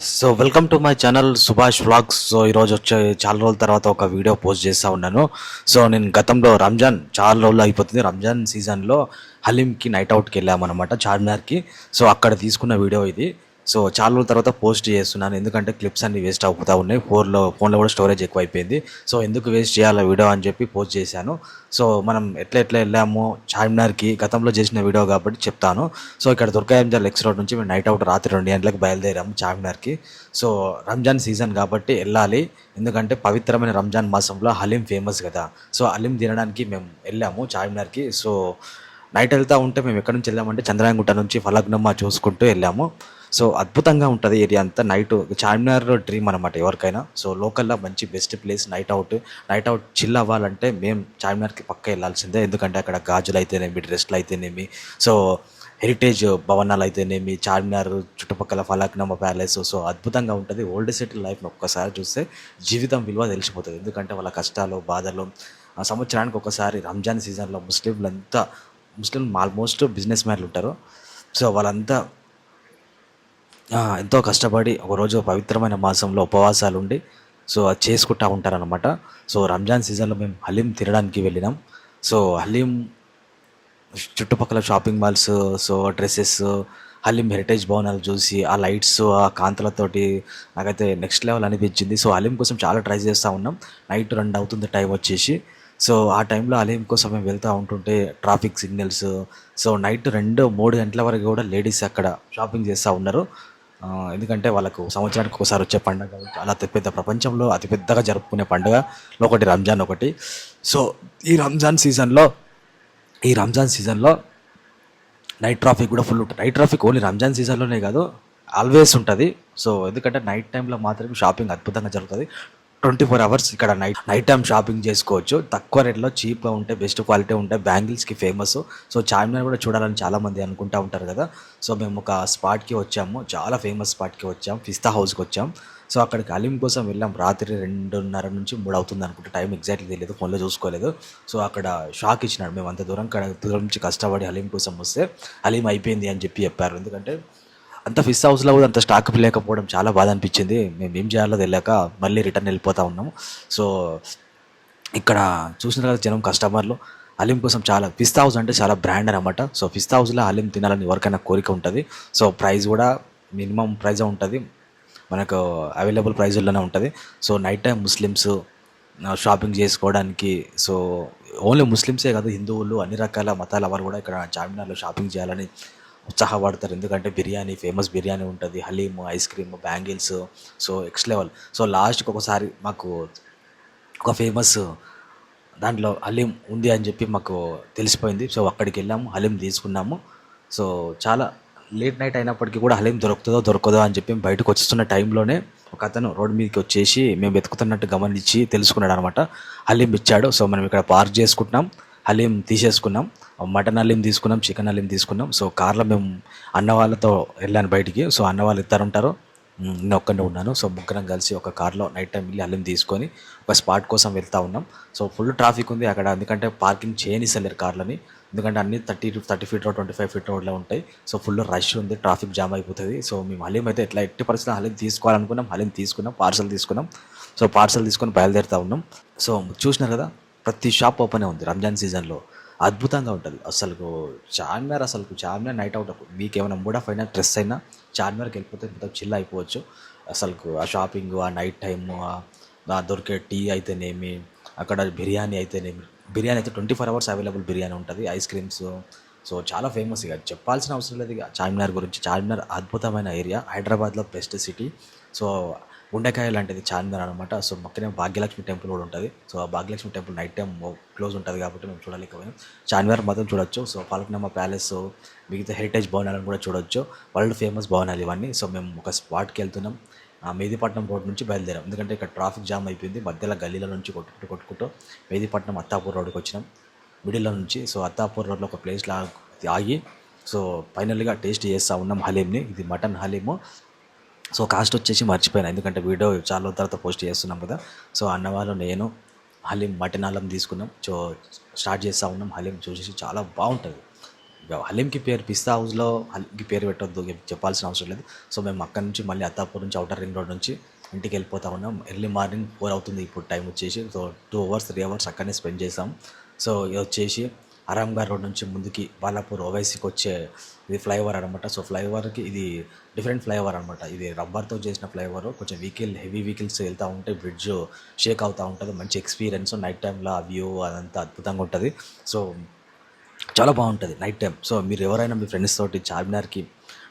So welcome to my channel Subhash vlogs. So ఈరోజు వచ్చే చాలా రోజుల తర్వాత ఒక వీడియో పోస్ట్ చేస్తూ ఉన్నాను. సో నేను గతంలో రంజాన్ చాలా రోజులు అయిపోతుంది, రంజాన్ సీజన్లో హలీంకి నైట్ అవుట్కి వెళ్ళామన్నమాట చార్మినార్కి. సో అక్కడ తీసుకున్న వీడియో ఇది. సో చాలా రోజుల తర్వాత పోస్ట్ చేస్తున్నాను, ఎందుకంటే క్లిప్స్ అన్ని వేస్ట్ అయిపోతూ ఉన్నాయి. ఫోన్లో కూడా స్టోరేజ్ ఎక్కువ అయిపోయింది. సో ఎందుకు వేస్ట్ చేయాలి వీడియో అని చెప్పి పోస్ట్ చేశాను. సో మనం ఎట్లా వెళ్ళామో చార్మినార్కి గతంలో చేసిన వీడియో కాబట్టి చెప్తాను. సో ఇక్కడ దుర్గాయంజల్ ఎక్స్ రోడ్ నుంచి మేము నైట్ అవుట్ రాత్రి 2 గంటలకు బయలుదేరాము చార్మినార్కి. సో రంజాన్ సీజన్ కాబట్టి వెళ్ళాలి, ఎందుకంటే పవిత్రమైన రంజాన్ మాసంలో హలీం ఫేమస్ కదా. సో హలీం తినడానికి మేము వెళ్ళాము చార్మినార్కి. సో నైట్ వెళ్తూ ఉంటే మేము ఎక్కడి నుంచి వెళ్ళామంటే చంద్రాయగుట్ట నుంచి ఫలక్నమ్మా చూసుకుంటూ వెళ్ళాము. సో అద్భుతంగా ఉంటుంది ఏరియా అంతా. నైట్ చార్మినార్ డ్రీమ్ అనమాట ఎవరికైనా. సో లోకల్లో మంచి best place night out chill అవ్వాలంటే మేము చార్మినార్కి పక్క వెళ్ళాల్సిందే, ఎందుకంటే అక్కడ గాజులు అయితేనేమి, డ్రెస్లు అయితేనేమి, సో హెరిటేజ్ భవనాలు అయితేనేమి, చార్మినార్ చుట్టుపక్కల ఫలక్నమ్మ ప్యాలెస్, సో అద్భుతంగా ఉంటుంది. ఓల్డ్ సిటీ లైఫ్ని ఒక్కసారి చూస్తే జీవితం విలువ తెలిసిపోతుంది, ఎందుకంటే వాళ్ళ కష్టాలు బాధలు. సంవత్సరానికి ఒకసారి రంజాన్ సీజన్లో ముస్లిం ఆల్మోస్ట్ బిజినెస్ మ్యాన్లు ఉంటారు. సో వాళ్ళంతా ఎంతో కష్టపడి ఒకరోజు పవిత్రమైన మాసంలో ఉపవాసాలు ఉండి సో అది చేసుకుంటూ ఉంటారనమాట. సో రంజాన్ సీజన్లో మేము హలీం తినడానికి వెళ్ళినాం. సో హలీం చుట్టుపక్కల shopping malls, so dresses, haleem heritage భవనాలు చూసి ఆ లైట్స్, ఆ కాంతులతోటి నాకైతే నెక్స్ట్ లెవెల్ అనిపించింది. సో హలీం కోసం చాలా ట్రై చేస్తూ ఉన్నాం. నైట్ 2 అవుతుంది టైం వచ్చేసి. సో ఆ టైంలో హలీం కోసం మేము వెళ్తూ ఉంటుంటే ట్రాఫిక్ సిగ్నల్స్, సో నైట్ 2-3 గంటల వరకు కూడా లేడీస్ అక్కడ షాపింగ్ చేస్తూ ఉన్నారు. ఎందుకంటే వాళ్ళకు సంవత్సరానికి ఒకసారి వచ్చే పండుగ, చాలా పెద్ద ప్రపంచంలో అతిపెద్దగా జరుపుకునే పండుగలో ఒకటి రంజాన్ ఒకటి. సో ఈ రంజాన్ సీజన్లో నైట్ ట్రాఫిక్ కూడా ఫుల్ ఉంటుంది. నైట్ ట్రాఫిక్ ఓన్లీ రంజాన్ సీజన్లోనే కాదు, ఆల్వేస్ ఉంటుంది. సో ఎందుకంటే నైట్ టైంలో మాత్రమే షాపింగ్ అద్భుతంగా జరుగుతుంది. 24 అవర్స్ ఇక్కడ నైట్ టైం షాపింగ్ చేసుకోవచ్చు. తక్కువ రేట్లో చీప్గా ఉంటే, బెస్ట్ క్వాలిటీ ఉంటాయి. బ్యాంగిల్స్కి ఫేమస్. సో చార్మినార్ కూడా చూడాలని చాలామంది అనుకుంటూ ఉంటారు కదా. సో మేము ఒక స్పాట్కి వచ్చాము, చాలా ఫేమస్ స్పాట్కి వచ్చాం, పిస్తా హౌస్కి వచ్చాం. సో అక్కడికి హలీం కోసం వెళ్ళాం. రాత్రి 2:30 నుంచి 3 అవుతుంది అనుకుంటే, టైం ఎగ్జాక్ట్లీ తెలియదు, ఫోన్లో చూసుకోలేదు. సో అక్కడ షాక్ ఇచ్చినాడు. మేము అంత దూరం నుంచి కష్టపడి హలీం కోసం వస్తే హలీం అయిపోయింది అని చెప్పారు. ఎందుకంటే అంత ఫిష్ హౌస్లో కూడా అంత స్టాక్ లేకపోవడం చాలా బాధ అనిపించింది. మేము ఏం చేయాలో తెలియక మళ్ళీ రిటర్న్ వెళ్ళిపోతూ ఉన్నాము. సో ఇక్కడ చూసిన కదా జనం, కస్టమర్లు హలీం కోసం చాలా, పిస్తా హౌస్ అంటే చాలా బ్రాండ్ అనమాట. సో పిస్తా హౌస్లో హలీం తినాలని ఎవరికైనా కోరిక ఉంటుంది. సో ప్రైస్ కూడా మినిమం ప్రైజే ఉంటుంది, మనకు అవైలబుల్ ప్రైజుల్లోనే ఉంటుంది. So night time Muslims shopping చేసుకోవడానికి, సో ఓన్లీ ముస్లిమ్సే కాదు, హిందువులు, అన్ని రకాల మతాల వారు కూడా ఇక్కడ చార్మినార్లో షాపింగ్ చేయాలని ఉత్సాహపడతారు. ఎందుకంటే బిర్యానీ, ఫేమస్ బిర్యానీ ఉంటుంది, haleem, ice cream, bangles, so X level. So లాస్ట్కి ఒకసారి మాకు ఒక ఫేమస్ దాంట్లో హలీం ఉంది అని చెప్పి మాకు తెలిసిపోయింది. సో అక్కడికి వెళ్ళాము, హలీం తీసుకున్నాము. సో చాలా లేట్ నైట్ అయినప్పటికీ కూడా హలీం దొరకదో అని చెప్పి బయటకు వచ్చేస్తున్న టైంలోనే ఒక అతను రోడ్డు మీదకి వచ్చేసి మేము వెతుకుతున్నట్టు గమనించి తెలుసుకున్నాడు అనమాట. హలీం ఇచ్చాడు. సో మనం ఇక్కడ పార్క్ చేసుకుంటున్నాం, హలీం తీసేసుకున్నాం. మటన్ హలీం తీసుకున్నాం, చికెన్ హలీం తీసుకున్నాం. సో కార్లో మేము అన్న వాళ్ళతో వెళ్ళాను బయటికి. సో అన్న వాళ్ళు 2 ఉంటారు, నేను ఒక్కడే ఉన్నాను. సో ముగ్గురం కలిసి ఒక కార్లో నైట్ టైం వెళ్ళి హలీం తీసుకొని ఒక స్పాట్ కోసం వెళ్తూ ఉన్నాం. సో ఫుల్ ట్రాఫిక్ ఉంది అక్కడ, ఎందుకంటే పార్కింగ్ చేయనిస్తలేరు కార్లని, ఎందుకంటే అన్ని 30 ఫీట్ రోడ్, 25 ఫీట్ రోడ్లో ఉంటాయి. సో ఫుల్ రష్ ఉంది, ట్రాఫిక్ జామ్ అయిపోతుంది. సో మేము హలీం అయితే ఎట్టి పరిస్థితుల్లో హలీం తీసుకోవాలనుకున్నాం, హలీం తీసుకున్నాం, పార్సల్ తీసుకున్నాం. సో పార్సల్ తీసుకొని బయలుదేరుతూ ఉన్నాం. సో చూసినారు కదా, ప్రతి షాప్ ఓపెనే ఉంది రంజాన్ సీజన్లో. అద్భుతంగా ఉంటుంది చార్మినార్ నైట్ అవుట్. మీకు ఏమైనా మూడ్ ఆఫ్ అయినా, స్ట్రెస్ అయినా చార్మినార్కి వెళ్ళిపోతే మొత్తం చిల్ అయిపోవచ్చు. ఆ షాపింగ్, ఆ నైట్ టైము, దొరికే టీ అయితేనేమి, అక్కడ బిర్యానీ అయితే 24 అవర్స్ అవైలబుల్ బిర్యానీ ఉంటుంది, ఐస్ క్రీమ్స్. సో చాలా ఫేమస్. ఇక చెప్పాల్సిన అవసరం లేదు ఇక చార్మినార్ గురించి. చార్మినార్ అద్భుతమైన ఏరియా, హైదరాబాద్లో బెస్ట్ సిటీ. సో గుండెకాయ లాంటిది చార్మినార్ అనమాట. సో పక్కనే భాగ్యలక్ష్మి టెంపుల్ కూడా ఉంటుంది. సో ఆ Bhagyalakshmi temple night time close ఉంటుంది కాబట్టి మేము చూడలేకపోయాం. చార్మినార్ మాత్రం చూడొచ్చు. సో ఫలక్నమ్మ ప్యాలెస్, మిగతా హెరిటేజ్ భవనాలను కూడా చూడొచ్చు. వరల్డ్ ఫేమస్ భవనాలు ఇవన్నీ. సో మేము ఒక స్పాట్కి వెళ్తున్నాం, మెహదీపట్నం రోడ్ నుంచి బయలుదేరాం. ఎందుకంటే ఇక్కడ ట్రాఫిక్ జామ్ అయిపోయింది. మధ్యలో గల్లీల నుంచి కొట్టుకుంటూ మెహదీపట్నం అత్తాపూర్ రోడ్కి వచ్చినాం, మిడిల్లో నుంచి. సో అత్తాపూర్ రోడ్లో ఒక ప్లేస్లో ఆగి సో ఫైనల్గా టేస్ట్ చేస్తూ ఉన్నాం హలీంని. ఇది మటన్ హలీము. సో కాస్ట్ వచ్చేసి మర్చిపోయాను, ఎందుకంటే వీడియో చాలా తర్వాత పోస్ట్ చేస్తున్నాం కదా. సో అన్నవాళ్ళు నేను హలీం, మటన్ హలీం తీసుకున్నాం. సో స్టార్ట్ చేస్తూ ఉన్నాం. హలీం చూసేసి చాలా బాగుంటుంది, హలీంకి పేరు పిస్తా హౌస్లో హలీంకి పేరు పెట్టొద్దు చెప్పాల్సిన అవసరం లేదు. సో మేము అక్కడి నుంచి మళ్ళీ అత్తాపూర్ నుంచి అవుటర్ రింగ్ రోడ్ నుంచి ఇంటికి వెళ్ళిపోతా ఉన్నాం. ఎర్లీ మార్నింగ్ 4 అవుతుంది ఇప్పుడు టైం వచ్చేసి. సో 2 అవర్స్ 3 అవర్స్ అక్కడనే స్పెండ్ చేసాం. సో ఇది వచ్చేసి ఆరాంఘర్ రోడ్ నుంచి ముందుకి బాలాపూర్ ఓవైసీకి వచ్చే ఇది ఫ్లైఓవర్ అనమాట. సో ఫ్లైఓవర్కి ఇది డిఫరెంట్ ఫ్లైఓవర్ అనమాట. ఇది రబ్బర్తో చేసిన ఫ్లైఓవర్. కొంచెం హెవీ వెహికల్స్ వెళ్తూ ఉంటే బ్రిడ్జ్ షేక్ అవుతూ ఉంటుంది. మంచి ఎక్స్పీరియన్స్. నైట్ టైంలో ఆ వ్యూ అదంతా అద్భుతంగా ఉంటుంది. సో చాలా బాగుంటుంది నైట్ టైం. సో మీరు ఎవరైనా మీ ఫ్రెండ్స్ తోటి చార్మినార్కి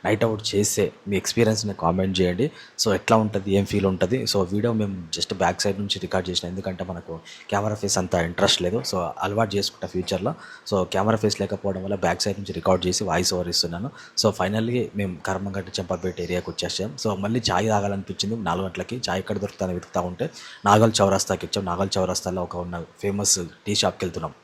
నైట్ అవుట్ చేస్తే మీ ఎక్స్పీరియన్స్ని కామెంట్ చేయండి. సో ఎట్లా ఉంటుంది, ఏం ఫీల్ ఉంటుంది. సో వీడియో మేము జస్ట్ బ్యాక్ సైడ్ నుంచి రికార్డ్ చేసిన, ఎందుకంటే మనకు కెమెరా ఫేస్ అంత ఇంట్రెస్ట్ లేదు. సో అలవాటు చేసుకుంటా ఫ్యూచర్లో. సో కెమెరా ఫేస్ లేకపోవడం వల్ల బ్యాక్ సైడ్ నుంచి రికార్డ్ చేసి వాయిస్ ఓవర్ ఇస్తున్నాను. సో ఫైనల్లీ మేము కర్మంగట్ట చెంపపేట ఏరియాకి వచ్చేసాం. సో మళ్ళీ చాయ్ తాగాలనిపించింది 4 గంటలకి. చాయ్ ఎక్కడ దొరుకుతానో వెతుకుతూ ఉంటే నాగల్ చౌరస్తాకి వచ్చాం. నాగల్ చౌరస్తాలో ఉన్న ఫేమస్ టీ షాప్కి వెళ్తున్నాం.